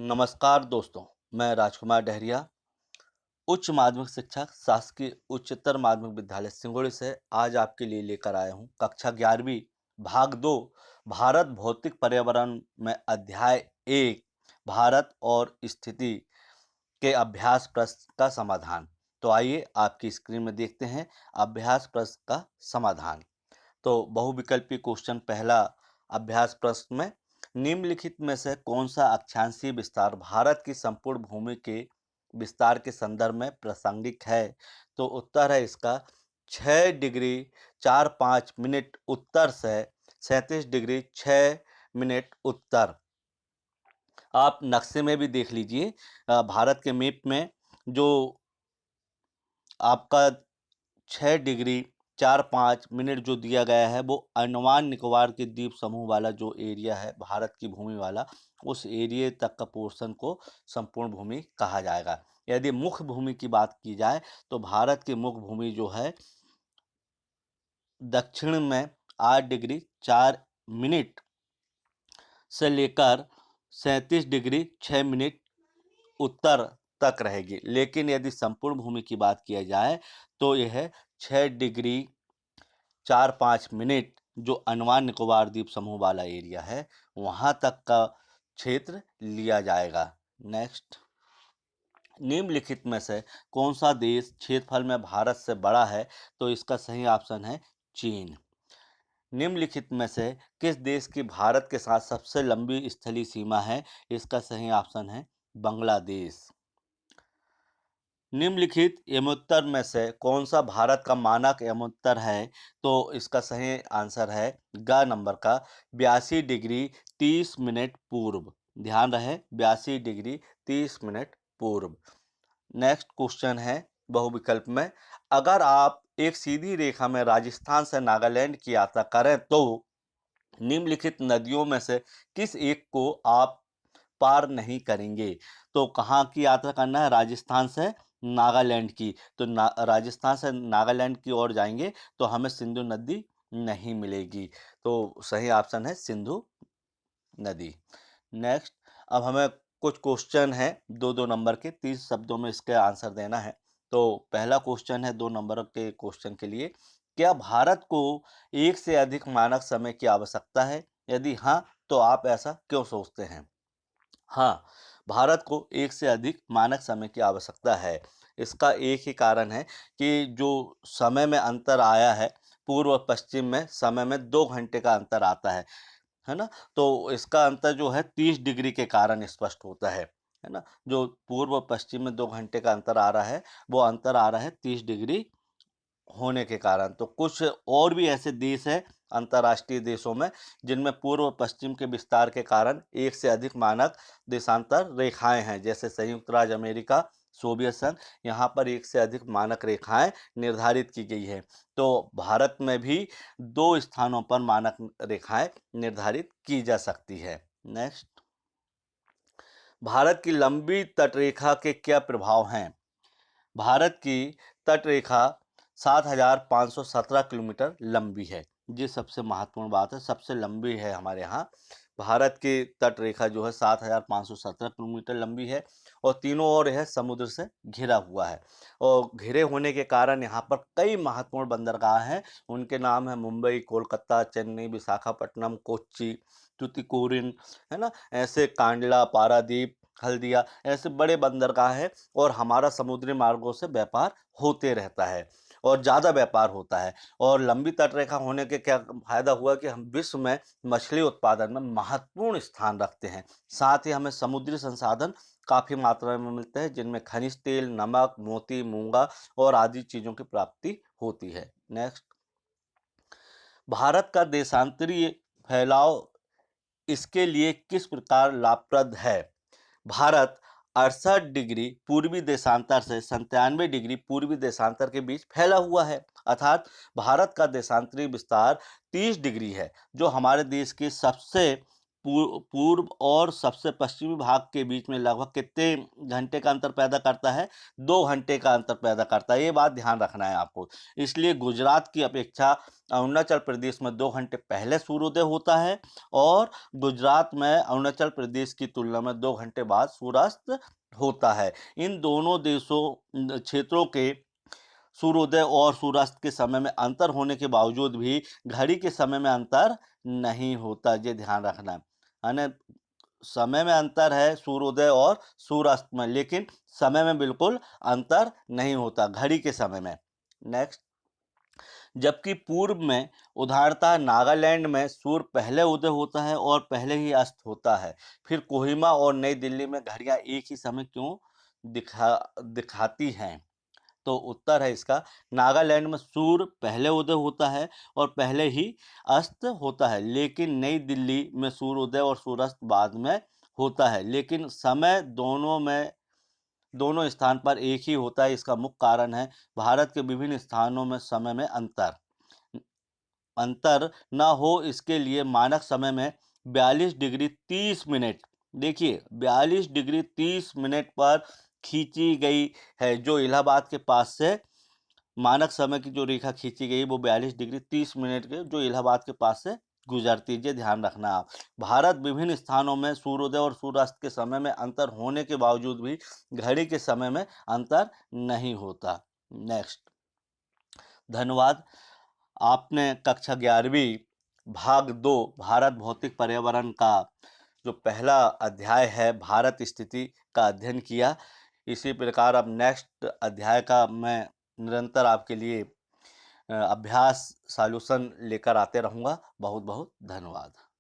नमस्कार दोस्तों, मैं राजकुमार डहरिया, उच्च माध्यमिक शिक्षक, शासकीय उच्चतर माध्यमिक विद्यालय सिंगोड़ी से आज आपके लिए लेकर आया हूँ कक्षा 11वीं भाग 2 भारत भौतिक पर्यावरण में अध्याय 1 भारत और स्थिति के अभ्यास प्रश्न का समाधान। तो आइए आपकी स्क्रीन में देखते हैं अभ्यास प्रश्न का समाधान। तो बहुविकल्पी क्वेश्चन पहला अभ्यास प्रश्न में निम्नलिखित में से कौन सा अक्षांशीय विस्तार भारत की संपूर्ण भूमि के विस्तार के संदर्भ में प्रासंगिक है। तो उत्तर है इसका 6 डिग्री 4-5 मिनट उत्तर से 37 डिग्री 6 मिनट उत्तर। आप नक्शे में भी देख लीजिए, भारत के मैप में जो आपका 6 डिग्री 4-5 मिनट जो दिया गया है वो अंडमान निकोबार के द्वीप समूह वाला जो एरिया है भारत की भूमि वाला, उस एरिया तक का पोर्शन को संपूर्ण भूमि कहा जाएगा। यदि मुख्य भूमि की बात की जाए तो भारत की मुख्य भूमि जो है दक्षिण में 8 डिग्री 4 मिनट से लेकर 37 डिग्री 6 मिनट उत्तर तक रहेगी। लेकिन यदि संपूर्ण भूमि की बात किया जाए तो यह 6 डिग्री 4-5 मिनट जो अंडमान निकोबार द्वीप समूह वाला एरिया है वहां तक का क्षेत्र लिया जाएगा। नेक्स्ट, निम्नलिखित में से कौन सा देश क्षेत्रफल में भारत से बड़ा है। तो इसका सही ऑप्शन है चीन। निम्नलिखित में से किस देश की भारत के साथ सबसे लंबी स्थलीय सीमा है। इसका सही ऑप्शन है बांग्लादेश। निम्नलिखित यमोत्तर में से कौन सा भारत का मानक यमोत्तर है। तो इसका सही आंसर है ग नंबर का 82 डिग्री 30 मिनट पूर्व। ध्यान रहे 82 डिग्री 30 मिनट पूर्व। नेक्स्ट क्वेश्चन है बहुविकल्प में, अगर आप एक सीधी रेखा में राजस्थान से नागालैंड की यात्रा करें तो निम्नलिखित नदियों में से किस एक को आप पार नहीं करेंगे। तो कहाँ की यात्रा करना है, राजस्थान से नागालैंड की। तो राजस्थान से नागालैंड की ओर जाएंगे तो हमें सिंधु नदी नहीं मिलेगी। तो सही ऑप्शन है सिंधु नदी। नेक्स्ट, अब हमें कुछ क्वेश्चन है 2-2 नंबर के, 30 शब्दों में इसके आंसर देना है। तो पहला क्वेश्चन है 2 नंबर के क्वेश्चन के लिए, क्या भारत को एक से अधिक मानक समय की आवश्यकता है। यदि हाँ तो आप ऐसा क्यों सोचते हैं। हाँ, भारत को एक से अधिक मानक समय की आवश्यकता है। इसका एक ही कारण है कि जो समय में अंतर आया है, पूर्व और पश्चिम में समय में 2 घंटे का अंतर आता है ना? तो इसका अंतर जो है 30 डिग्री के कारण स्पष्ट होता है ना? जो पूर्व और पश्चिम में 2 घंटे का अंतर आ रहा है, वो अंतर आ रहा है 30 डिग्री होने के कारण। तो कुछ और भी ऐसे देश हैं अंतर्राष्ट्रीय देशों में जिनमें पूर्व और पश्चिम के विस्तार के कारण एक से अधिक मानक देशांतर रेखाएं हैं, जैसे संयुक्त राज्य अमेरिका, सोवियत संघ। यहाँ पर एक से अधिक मानक रेखाएं निर्धारित की गई है। तो भारत में भी 2 स्थानों पर मानक रेखाएं निर्धारित की जा सकती है। नेक्स्ट, भारत की लंबी तटरेखा के क्या प्रभाव हैं। भारत की तटरेखा 7,517 किलोमीटर लंबी है। ये सबसे महत्वपूर्ण बात है, सबसे लंबी है हमारे यहाँ। भारत की तटरेखा जो है 7,517 किलोमीटर लंबी है और तीनों ओर यह समुद्र से घिरा हुआ है। और घिरे होने के कारण यहाँ पर कई महत्वपूर्ण बंदरगाह हैं। उनके नाम है मुंबई, कोलकाता, चेन्नई, विशाखापट्टनम, कोच्चि, टुतीकोरिन, है ना? ऐसे कांडला, पारादीप, हल्दिया, ऐसे बड़े बंदरगाह हैं और हमारा समुद्री मार्गों से व्यापार होते रहता है और ज़्यादा व्यापार होता है। और लंबी तटरेखा होने के क्या फायदा हुआ कि हम विश्व में मछली उत्पादन में महत्वपूर्ण स्थान रखते हैं। साथ ही हमें समुद्री संसाधन काफ़ी मात्रा में मिलते हैं, जिनमें खनिज तेल, नमक, मोती, मूंगा और आदि चीज़ों की प्राप्ति होती है। नेक्स्ट, भारत का देशांतरीय फैलाव इसके लिए किस प्रकार लाभप्रद है। भारत 68 डिग्री पूर्वी देशांतर से 97 डिग्री पूर्वी देशांतर के बीच फैला हुआ है, अर्थात भारत का देशांतरी विस्तार 30 डिग्री है, जो हमारे देश की सबसे पूर्व और सबसे पश्चिमी भाग के बीच में लगभग कितने घंटे का अंतर पैदा करता है? 2 घंटे का अंतर पैदा करता है। ये बात ध्यान रखना है आपको। इसलिए गुजरात की अपेक्षा अरुणाचल प्रदेश में 2 घंटे पहले सूर्योदय होता है और गुजरात में अरुणाचल प्रदेश की तुलना में 2 घंटे बाद सूर्यास्त होता है। इन दोनों क्षेत्रों के सूर्योदय और सूर्यास्त के समय में अंतर होने के बावजूद भी घड़ी के समय में अंतर नहीं होता, ये ध्यान रखना है ना। समय में अंतर है सूर्योदय और सूर्यास्त में, लेकिन समय में बिल्कुल अंतर नहीं होता घड़ी के समय में। नेक्स्ट, जबकि पूर्व में उदाहरणतः नागालैंड में सूर्य पहले उदय होता है और पहले ही अस्त होता है। फिर कोहिमा और नई दिल्ली में घड़ियां एक ही समय क्यों दिखाती हैं? तो उत्तर है इसका, नागालैंड में सूर्य पहले उदय होता है और पहले ही अस्त होता है, लेकिन नई दिल्ली में सूर्योदय और सूर्यास्त बाद में होता है, लेकिन समय दोनों स्थान पर एक ही होता है। इसका मुख्य कारण है भारत के विभिन्न स्थानों में समय में अंतर न हो, इसके लिए मानक समय में 42 डिग्री 30 मिनट, देखिए 42 डिग्री 30 मिनट पर खींची गई है। जो इलाहाबाद के पास से मानक समय की जो रेखा खींची गई वो 42 डिग्री 30 मिनट के जो इलाहाबाद के पास से गुजरती है, ध्यान रखना आप। भारत विभिन्न स्थानों में सूर्योदय और सूर्यास्त के समय में अंतर होने के बावजूद भी घड़ी के समय में अंतर नहीं होता। नेक्स्ट, धन्यवाद। आपने कक्षा 11वीं भाग 2 भारत भौतिक पर्यावरण का जो पहला अध्याय है भारत स्थिति का अध्ययन किया। इसी प्रकार अब नेक्स्ट अध्याय का मैं निरंतर आपके लिए अभ्यास सॉल्यूशन लेकर आते रहूँगा। बहुत बहुत धन्यवाद।